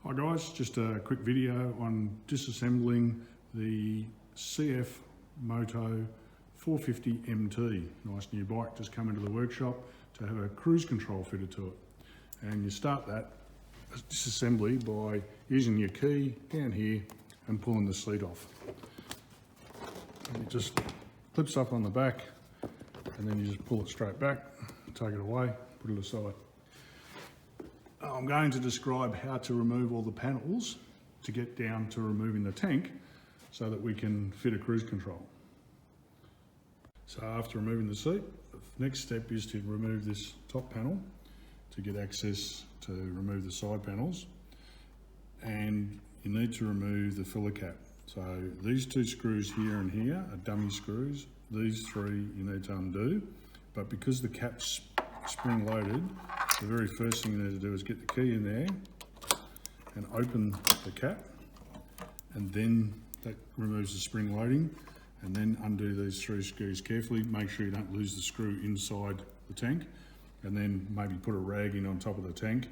Hi guys, just a quick video on disassembling the CFMOTO 450MT. Nice new bike, just come into the workshop to have a cruise control fitted to it. And you start that disassembly by using your key down here and pulling the seat off. And it just clips up on the back and then you just pull it straight back, take it away, put it aside. I'm going to describe how to remove all the panels to get down to removing the tank so that we can fit a cruise control. So after removing the seat, the next step is to remove this top panel to get access to remove the side panels, and you need to remove the filler cap. So these two screws here and here are dummy screws. These three you need to undo, but because the cap's spring loaded, the very first thing you need to do is get the key in there and open the cap, and then that removes the spring loading, and then undo these three screws carefully. Make sure you don't lose the screw inside the tank, and then maybe put a rag in on top of the tank,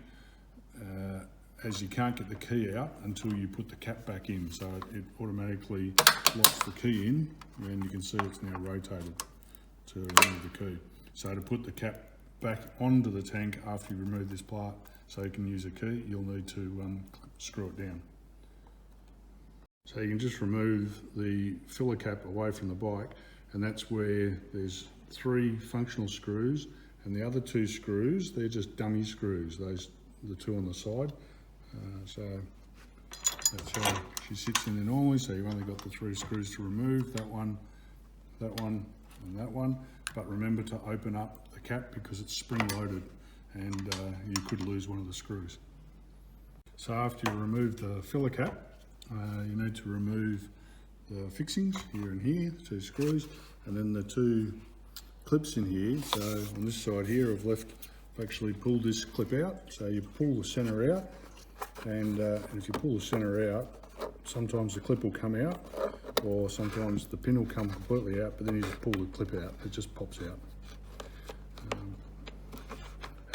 as you can't get the key out until you put the cap back in. So it automatically locks the key in, and you can see it's now rotated to remove the key. So to put the cap back onto the tank after you remove this part so you can use a key, you'll need to screw it down. So you can just remove the filler cap away from the bike, and that's where there's three functional screws, and the other two screws, they're just dummy screws, those the two on the side. So that's how she sits in there normally. So you've only got the three screws to remove, that one, and that one. But remember to open up the cap because it's spring loaded, and you could lose one of the screws. So after you remove the filler cap, you need to remove the fixings here and here, the two screws, and then the two clips in here. So on this side here, I've actually pulled this clip out. So you pull the center out, and if you pull the center out, sometimes the clip will come out, or sometimes the pin will come completely out, but then you just pull the clip out, it just pops out.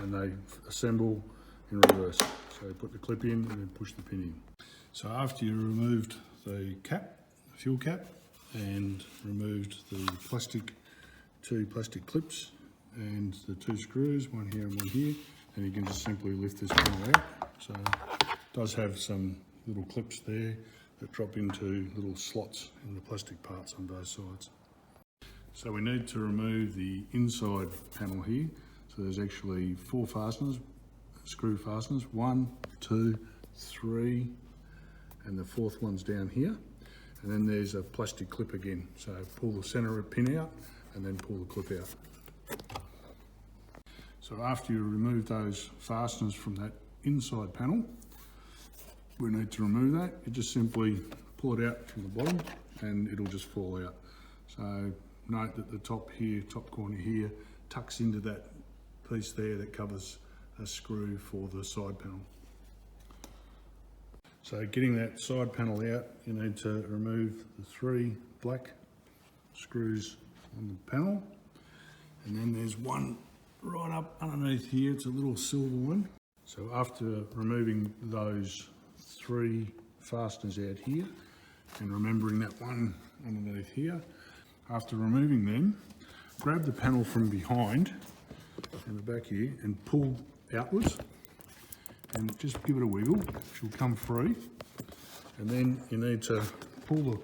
And they assemble in reverse. So you put the clip in and then push the pin in. So after you removed the cap, the fuel cap, and removed the two plastic clips and the two screws, one here and one here, then you can just simply lift this panel out. So it does have some little clips there that drop into little slots in the plastic parts on both sides. So we need to remove the inside panel here. So there's actually four fasteners, screw fasteners, 1, 2, 3, and the fourth one's down here. And then there's a plastic clip again. So pull the center pin out and then pull the clip out. So after you remove those fasteners from that inside panel, we need to remove that. You just simply pull it out from the bottom and it'll just fall out. So note that the top corner here, tucks into that piece there that covers a screw for the side panel. So getting that side panel out, you need to remove the three black screws on the panel, and then there's one right up underneath here. It's a little silver one. So after removing those three fasteners out here and remembering that one underneath here, after removing them, grab the panel from behind in the back here and pull outwards, and just give it a wiggle. She'll come free, and then you need to pull the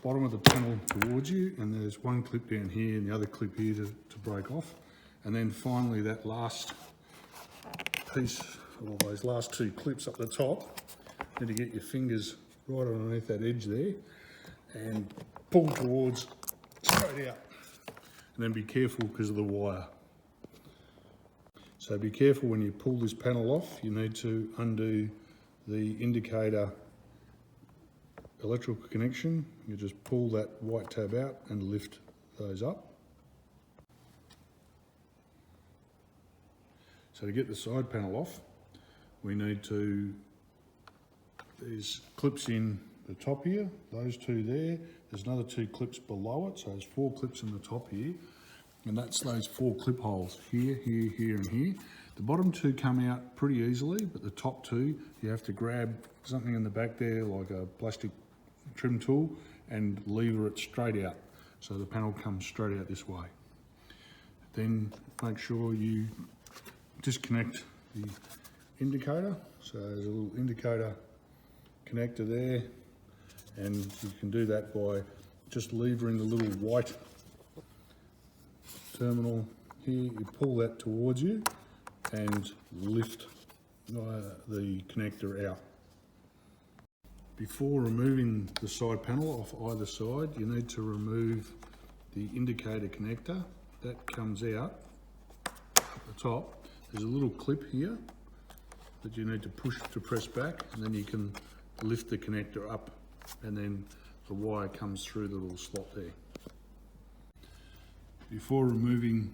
bottom of the panel towards you, and there's one clip down here and the other clip here to break off. And then finally that last piece, or those last two clips up the top, you need to get your fingers right underneath that edge there and pull towards, straight out. And then be careful because of the wire. So be careful when you pull this panel off. You need to undo the indicator electrical connection. You just pull that white tab out and lift those up. So to get the side panel off, we need to, there's clips in the top here, those two there. There's another two clips below it, so there's four clips in the top here. And that's those four clip holes here, here, here, and here. The bottom two come out pretty easily, but the top two, you have to grab something in the back there, like a plastic trim tool, and lever it straight out. So the panel comes straight out this way. Then make sure you disconnect the indicator. So there's a little indicator connector there, and you can do that by just levering the little white terminal here. You pull that towards you and lift the connector out. Before removing the side panel off either side, you need to remove the indicator connector. That comes out at the top. There's a little clip here that you need to push to press back, and then you can lift the connector up, and then the wire comes through the little slot there. Before removing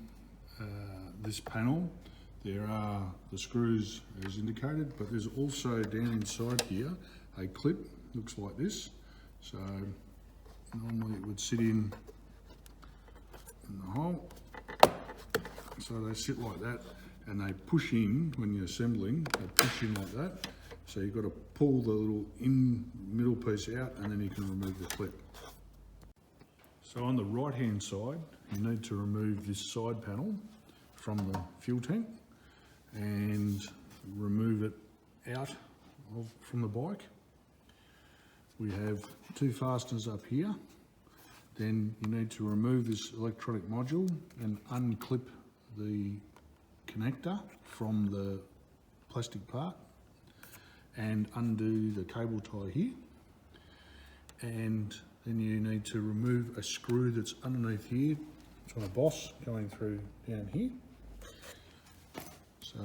this panel, there are the screws as indicated, but there's also down inside here a clip, looks like this. So normally it would sit in the hole. So they sit like that, and they push in when you're assembling, they push in like that. So you've got to pull the little middle piece out, and then you can remove the clip. So on the right hand side, you need to remove this side panel from the fuel tank and remove it out from the bike. We have two fasteners up here. Then you need to remove this electronic module and unclip the connector from the plastic part and undo the cable tie here. And then you need to remove a screw that's underneath here. It's on a boss going through down here. So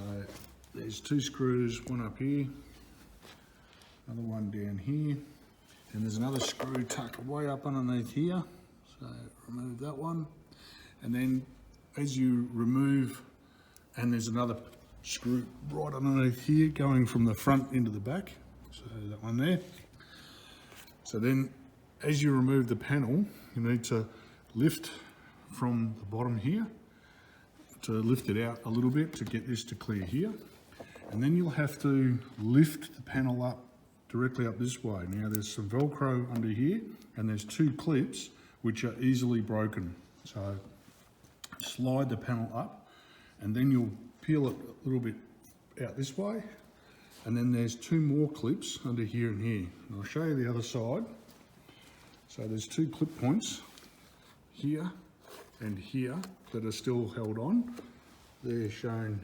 there's two screws, one up here, another one down here, and there's another screw tucked way up underneath here. So remove that one, and then as you remove, and there's another screw right underneath here going from the front into the back, so that one there. So then as you remove the panel, you need to lift from the bottom here to lift it out a little bit to get this to clear here, and then you'll have to lift the panel up directly up this way. Now there's some Velcro under here, and there's two clips which are easily broken. So slide the panel up, and then you'll peel it a little bit out this way, and then there's two more clips under here and here. And I'll show you the other side. So there's two clip points here and here that are still held on. They're shown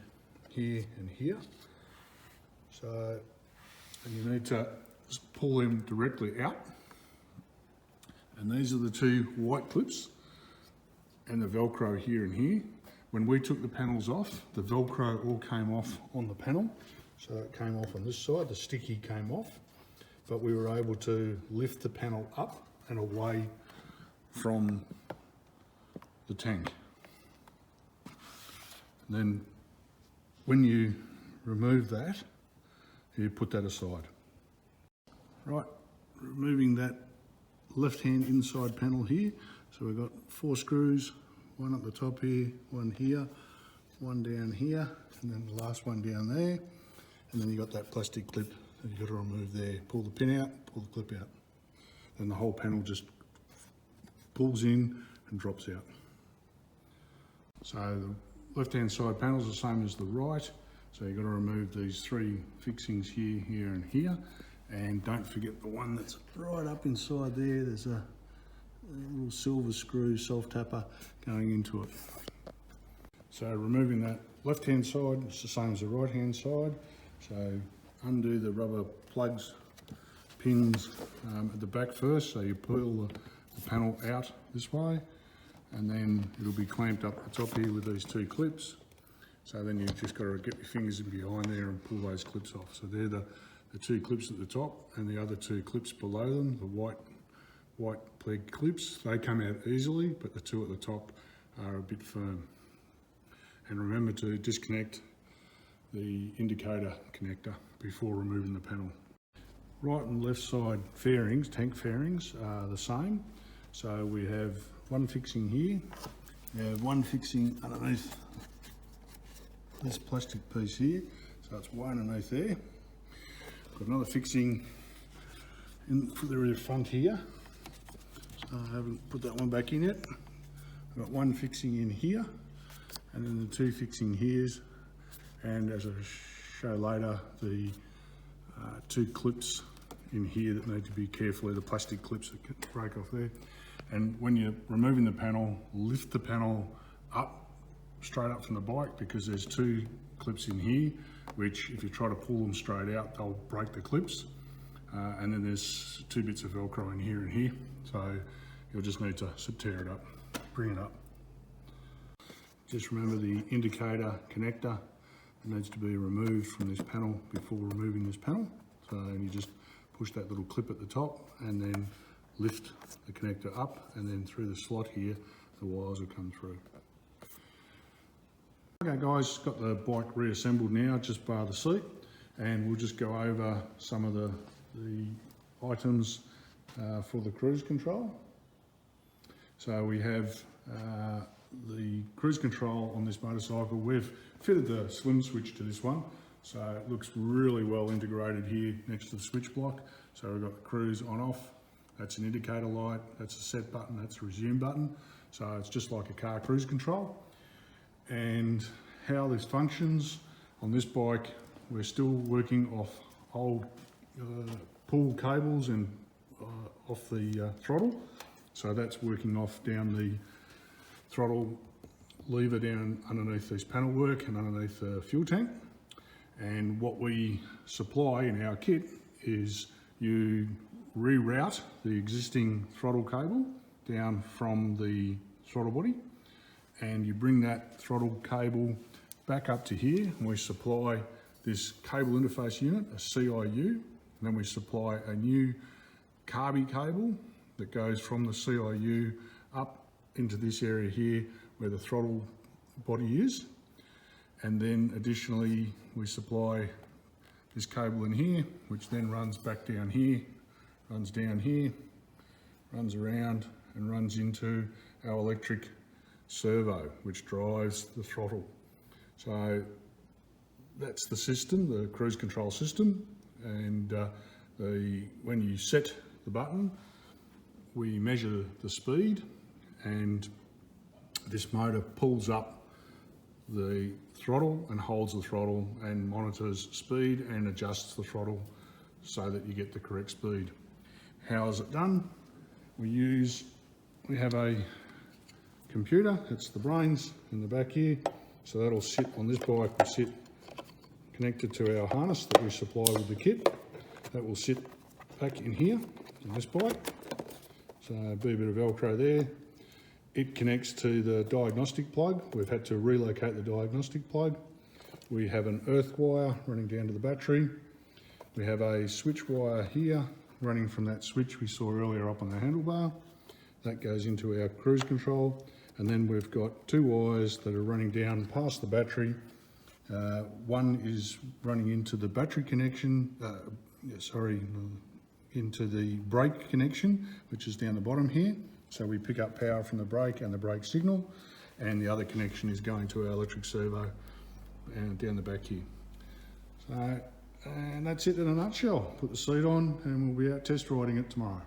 here and here. So you need to just pull them directly out. And these are the two white clips and the Velcro here and here. When we took the panels off, the Velcro all came off on the panel. So it came off on this side, the sticky came off, but we were able to lift the panel up and away from the tank. And then when you remove that, you put that aside. Right, removing that left-hand inside panel here. So we've got 4 screws, one at the top here, one here, one down here, and then the last one down there. And then you've got that plastic clip that you've got to remove there. Pull the pin out, pull the clip out. Then the whole panel just pulls in and drops out. So the left-hand side panel is the same as the right. So you've got to remove these 3 fixings here, here, and here. And don't forget the one that's right up inside there. There's a little silver screw self-tapper going into it. So removing that left-hand side, it's the same as the right-hand side. So undo the rubber plugs, pins at the back first. So you pull the panel out this way, and then it'll be clamped up the top here with these 2 clips. So then you've just got to get your fingers in behind there and pull those clips off. So they're the 2 clips at the top, and the other 2 clips below them, the white peg clips, they come out easily, but the 2 at the top are a bit firm. And remember to disconnect the indicator connector before removing the panel. Right and left side fairings, tank fairings, are the same. So we have one fixing here, we have one fixing underneath this plastic piece here, so it's way underneath there. Got another fixing in for the rear front here, so I haven't put that one back in yet. I've got one fixing in here, and then the two fixing here's, and as I'll show later, the two clips in here that need to be carefully, the plastic clips that can break off there. And when you're removing the panel, lift the panel up, straight up from the bike, because there's two clips in here, which if you try to pull them straight out, they'll break the clips. And then there's two bits of Velcro in here and here. So you'll just need to tear it up, bring it up. Just remember the indicator connector needs to be removed from this panel before removing this panel. So you just push that little clip at the top and then lift the connector up, and then through the slot here, the wires will come through. Okay guys, got the bike reassembled now, just bar the seat, and we'll just go over some of the items for the cruise control. So we have the cruise control on this motorcycle. We've fitted the slim switch to this one, so it looks really well integrated here next to the switch block. So we've got the cruise on off, that's an indicator light, that's a set button, that's a resume button. So it's just like a car cruise control. And how this functions on this bike, we're still working off old pull cables and off the throttle. So that's working off down the throttle lever down underneath this panel work and underneath the fuel tank. And what we supply in our kit is you reroute the existing throttle cable down from the throttle body, and you bring that throttle cable back up to here, and we supply this cable interface unit, a CIU, and then we supply a new carby cable that goes from the CIU up into this area here where the throttle body is. And then additionally we supply this cable in here, which then runs back down here, runs down here, runs around and runs into our electric servo, which drives the throttle. So that's the system, the cruise control system. And when you set the button, we measure the speed, and this motor pulls up the throttle and holds the throttle and monitors speed and adjusts the throttle so that you get the correct speed. How is it done? We have a computer, it's the brains in the back here, so that'll sit on this bike, will sit connected to our harness that we supply with the kit. That will sit back in here in this bike, so be a bit of Velcro there. It connects to the diagnostic plug. We've had to relocate the diagnostic plug. We have an earth wire running down to the battery. We have a switch wire here running from that switch we saw earlier up on the handlebar. That goes into our cruise control. And then we've got two wires that are running down past the battery. One is running into the battery connection, into the brake connection, which is down the bottom here. So we pick up power from the brake and the brake signal, and the other connection is going to our electric servo and down the back here. So, and that's it in a nutshell. Put the seat on and we'll be out test riding it tomorrow.